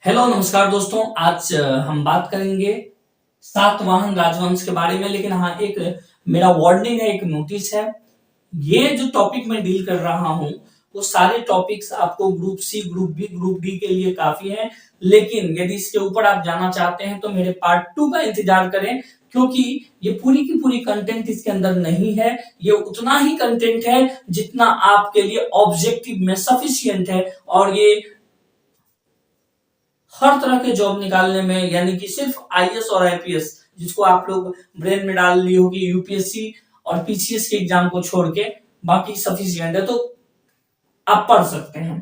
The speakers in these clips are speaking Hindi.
हेलो नमस्कार दोस्तों। आज हम बात करेंगे सातवाहन राजवंश के बारे में। लेकिन हाँ, एक मेरा वार्निंग है, एक नोटिस है। ये जो टॉपिक मैं डील कर रहा हूँ वो सारे टॉपिक्स आपको group C, group B, group D के लिए काफी हैं। लेकिन यदि इसके ऊपर आप जाना चाहते हैं तो मेरे पार्ट 2 का इंतजार करें, क्योंकि ये पूरी की पूरी कंटेंट इसके अंदर नहीं है। ये उतना ही कंटेंट है जितना आपके लिए ऑब्जेक्टिव में सफिशिएंट है, और ये हर तरह के जॉब निकालने में, यानी कि सिर्फ आईएएस और आईपीएस, जिसको आप लोग ब्रेन में डाल ली होगी, यूपीएससी और पीसीएस के एग्जाम को छोड़ के बाकी सफिशिएंट है, तो आप पढ़ सकते हैं।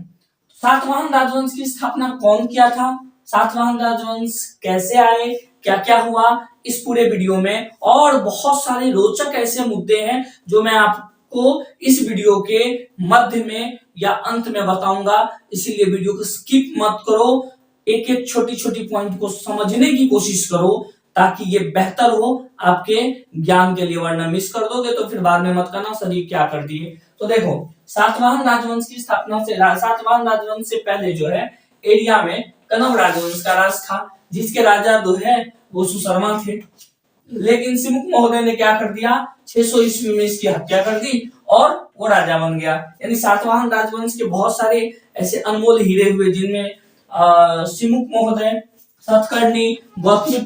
सातवाहन राजवंश की स्थापना कौन किया था, सातवाहन राजवंश कैसे आए, क्या क्या हुआ, इस पूरे वीडियो में और बहुत सारे रोचक ऐसे मुद्दे हैं जो मैं आपको इस वीडियो के मध्य में या अंत में बताऊंगा। इसीलिए वीडियो को स्किप मत करो, एक एक छोटी छोटी पॉइंट को समझने की कोशिश करो ताकि ये बेहतर हो आपके ज्ञान के लिए, वरना मिस कर दोगे तो फिर बाद में मत कहना सर ये क्या कर दिए। तो देखो, सातवाहन राजवंश की स्थापना से, सातवाहन राजवंश से पहले जो है एरिया में कनव राजवंश का राज था, जिसके राजा जो है वो सुशर्मा थे। लेकिन सिमुक महोदय ने क्या कर दिया, 600 ईस्वी में इसकी हत्या कर दी और वो राजा बन गया। यानी सातवाहन राजवंश के बहुत सारे ऐसे अनमोल हीरे हुए, जिनमें सिमुक महोदय, सतकर्णी, गौतमी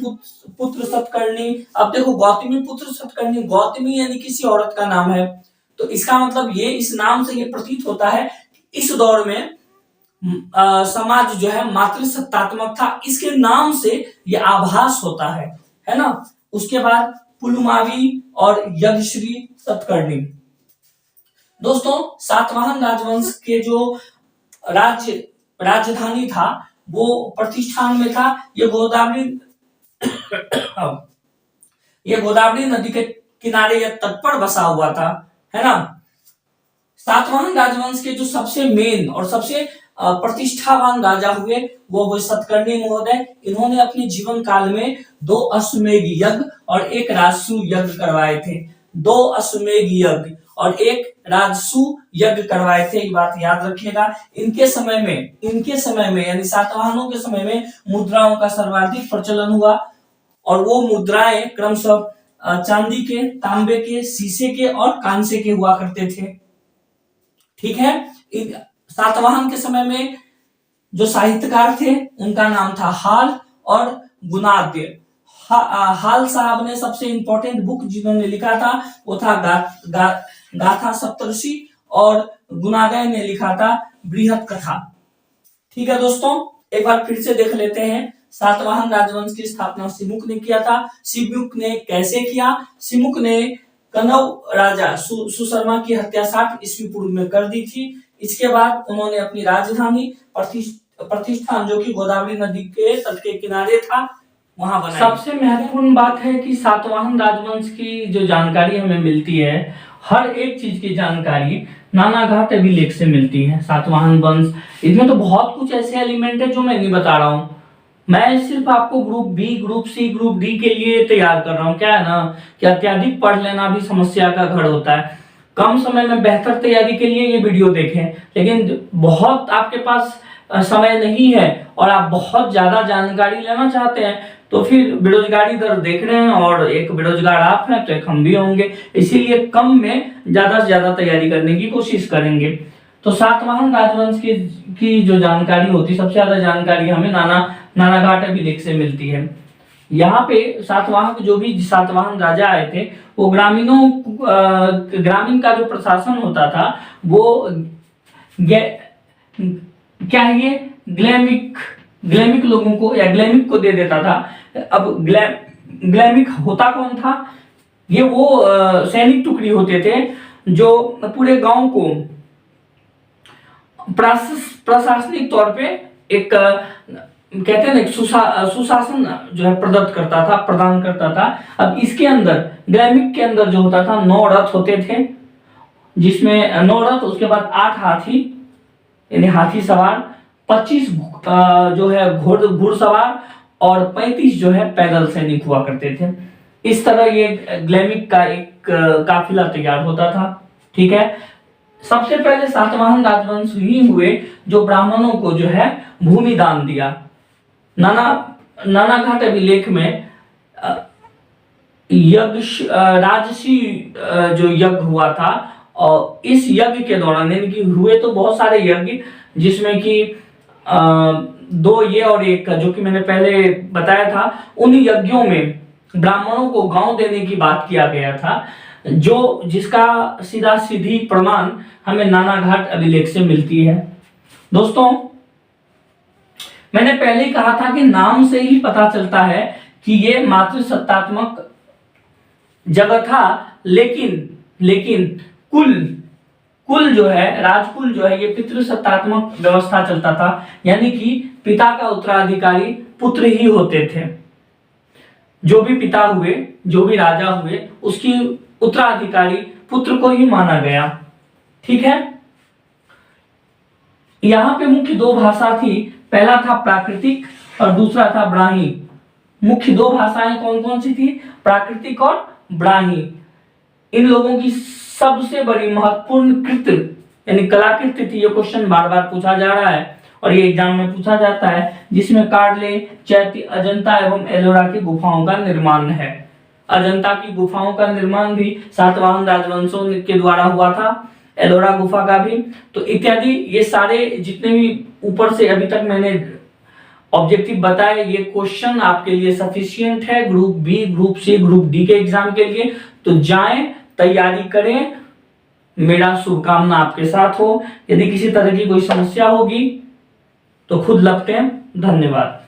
पुत्र सतकर्णी। अब देखो, गौतमी पुत्र सतकर्णी, गौतमी यानी किसी औरत का नाम है, तो इसका मतलब ये, इस नाम से ये प्रतीत होता है कि इस दौर में समाज जो है मातृसत्तात्मक था। इसके नाम से ये आभास होता है ना। उसके बाद पुलुमावी और यज्ञश्री सतकर्णी। दोस्तों, सातवाहन राजवंश के जो राजधानी था वो प्रतिष्ठान में था। ये गोदावरी नदी के किनारे या तट पर बसा हुआ था, है ना। सातवाहन राजवंश के जो सबसे मेन और सबसे प्रतिष्ठावान राजा हुए वो हुए सतकर्णी महोदय। इन्होंने अपने जीवन काल में 2 अश्वमेध यज्ञ और 1 राजसूय यज्ञ करवाए थे। 2 अश्वमेध यज्ञ और 1 राजसूय यज्ञ करवाए थे, ये बात याद रखिएगा। इनके समय में यानी सातवाहनों के समय में मुद्राओं का सर्वाधिक प्रचलन हुआ, और वो मुद्राएं क्रमशः चांदी के, तांबे के, शीशे के और कांसे के हुआ करते थे। ठीक है। सातवाहन के समय में जो साहित्यकार थे उनका नाम था हाल और गुणाद्य। हाल साहब ने सबसे इंपॉर्टेंट बुक जिन्होंने लिखा था वो था गाथा सप्तऋषि, और गुणादय ने लिखा था बृहत कथा। ठीक है दोस्तों, एक बार फिर से देख लेते हैं। सातवाहन राजवंश की स्थापना सिमुक ने किया था। सिमुक ने कैसे किया? सिमुक ने कनव राजा सुशर्मा की हत्या 60 ईस्वी पूर्व में कर दी थी। इसके बाद उन्होंने अपनी राजधानी प्रतिष्ठान, जो कि गोदावरी नदी के तट के किनारे था, वहां बनाई। सबसे महत्वपूर्ण बात है कि सातवाहन राजवंश की जो जानकारी हमें मिलती है, हर एक चीज की जानकारी नानाघाट अभिलेख से मिलती है। सातवाहन वंश, इसमें तो बहुत कुछ ऐसे एलिमेंट है जो मैं नहीं बता रहा हूँ। मैं सिर्फ आपको group B, group C, group D के लिए तैयार कर रहा हूँ। क्या है ना कि अत्यधिक पढ़ लेना भी समस्या का घर होता है। कम समय में बेहतर तैयारी के लिए ये वीडियो देखें, लेकिन बहुत आपके पास समय नहीं है और आप बहुत ज्यादा जानकारी लेना चाहते हैं, तो फिर बेरोजगारी दर देख रहे हैं, और एक बेरोजगार आप हैं तो एक हम भी होंगे। इसीलिए कम में ज्यादा से ज्यादा तैयारी करने की कोशिश करेंगे। तो सातवाहन राजवंश की जो जानकारी होती है, सबसे ज्यादा जानकारी हमें नानाघाट अभिलेख से मिलती है। यहाँ पे सातवाहन राजा आए थे, वो ग्रामीण का जो प्रशासन होता था वो क्या है, ये ग्लेमिक लोगों को या ग्लेमिक को दे देता था। अब ग्लेमिक होता कौन था? ये वो सैनिक टुकड़ी होते थे जो पूरे गांव को प्रशासनिक तौर पे एक कहते हैं सुशासन जो है प्रदान करता था। अब इसके अंदर, ग्लेमिक के अंदर जो होता था, 9 रथ होते थे, जिसमें 9 रथ, उसके बाद 8 हाथी यानी हाथी सवार, 25 जो है घुड़सवार और 35 जो है पैदल सैनिक हुआ करते थे। इस तरह ये ग्लेमिक का एक काफिला तैयार होता था। ठीक है। सबसे पहले सातवाहन राजवंश ही हुए जो ब्राह्मणों को जो है भूमि दान दिया। नानाघाट अभिलेख में राजसी जो यज्ञ हुआ था, और इस यज्ञ के दौरान, यानी कि हुए तो बहुत सारे यज्ञ, जिसमें कि 2 ये और 1 का, जो कि मैंने पहले बताया था, उन यज्ञों में ब्राह्मणों को गांव देने की बात किया गया था, जिसका सीधा सीधी प्रमाण हमें नानाघाट अभिलेख से मिलती है। दोस्तों, मैंने पहले ही कहा था कि नाम से ही पता चलता है कि ये मातृसत्तात्मक जगह था, लेकिन कुल जो है, राजकुल जो है, ये पितृसत्तात्मक व्यवस्था चलता था, यानी कि पिता का उत्तराधिकारी पुत्र ही होते थे। जो भी पिता हुए, जो भी राजा हुए, उसकी उत्तराधिकारी पुत्र को ही माना गया। ठीक है, यहां पे मुख्य 2 भाषा थी, पहला था प्राकृतिक और दूसरा था ब्राह्मी। मुख्य 2 भाषाएं कौन कौन सी थी? प्राकृतिक और ब्राह्मी। इन लोगों की सबसे बड़ी महत्वपूर्ण कृत यानी कलाकृति थी। ये क्वेश्चन बार बार पूछा जा रहा है और ये एग्जाम में पूछा जाता है, जिसमें कार्ले, चैती, अजंता एवं एलोरा की गुफाओं का निर्माण है। अजंता की गुफाओं का निर्माण भी सातवाहन राजवंशों के द्वारा हुआ था, एलोरा गुफा का भी। तो इत्यादि ये सारे जितने भी ऊपर से अभी तक मैंने ऑब्जेक्टिव बताए, ये क्वेश्चन आपके लिए सफिशिएंट है group B, group C, group D के एग्जाम के लिए। तो जाएं, तैयारी करें, मेरा शुभकामना आपके साथ हो। यदि किसी तरह की कोई समस्या होगी तो खुद लपटें। धन्यवाद।